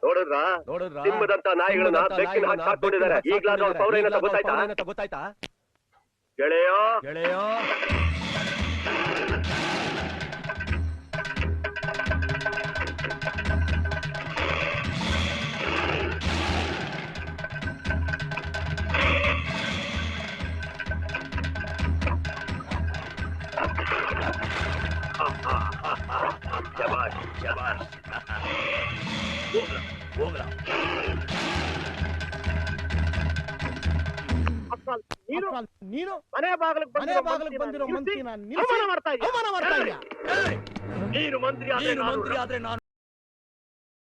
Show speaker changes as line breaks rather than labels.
ನೋಡಿದ್ರಾ ಸಿಂಹದಂತ ನಾಯಿಗಳನ್ನ ಬೆಕ್ಕಿನ ಹಾಕೊಂಡಿದ್ದಾರೆ. ಈಗ್ಲಾದ್ರೂ ಅವ್ರ ಪವರ್ ಏನಂತ ಗೊತ್ತಾಯ್ತಾ ಗೆಳೆಯೋ?
ನೀನು ಮನೆ ಬಾಗಿಲಿಗೆ ಬಂದಿರೋ ಮಂತ್ರಿನ ಅವಮಾನ ಮಾಡ್ತಾ ಇದ್ದೀಯ.
ನೀನು ಮಂತ್ರಿ ಆದ್ರೆ ನಾನು